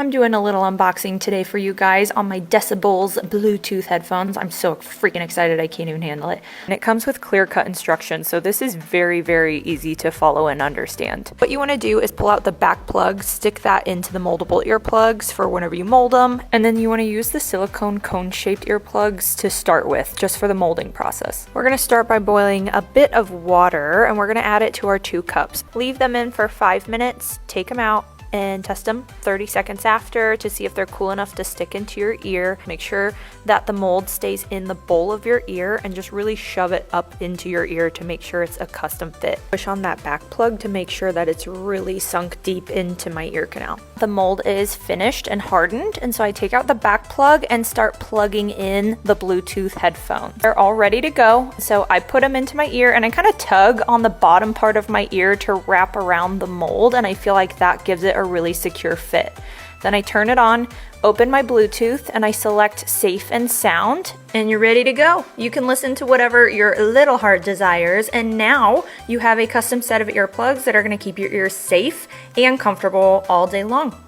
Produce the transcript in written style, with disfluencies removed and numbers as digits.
I'm doing a little unboxing today for you guys on my Decibullz Bluetooth headphones. I'm so freaking excited I can't even handle it. And it comes with clear-cut instructions, so this is very, very easy to follow and understand. What you want to do is pull out the back plug, stick that into the moldable earplugs for whenever you mold them, and then you want to use the silicone cone-shaped earplugs to start with, just for the molding process. We're going to start by boiling a bit of water, and we're going to add it to our 2 cups. Leave them in for 5 minutes, take them out, and test them 30 seconds after to see if they're cool enough to stick into your ear. Make sure that the mold stays in the bowl of your ear and just really shove it up into your ear to make sure it's a custom fit. Push on that back plug to make sure that it's really sunk deep into my ear canal. The mold is finished and hardened, and so I take out the back plug and start plugging in the Bluetooth headphones. They're all ready to go, so I put them into my ear and I kind of tug on the bottom part of my ear to wrap around the mold, and I feel like that gives it a really secure fit. Then I turn it on, open my Bluetooth, and I select safe and sound, and you're ready to go. You can listen to whatever your little heart desires, and now you have a custom set of earplugs that are going to keep your ears safe and comfortable all day long.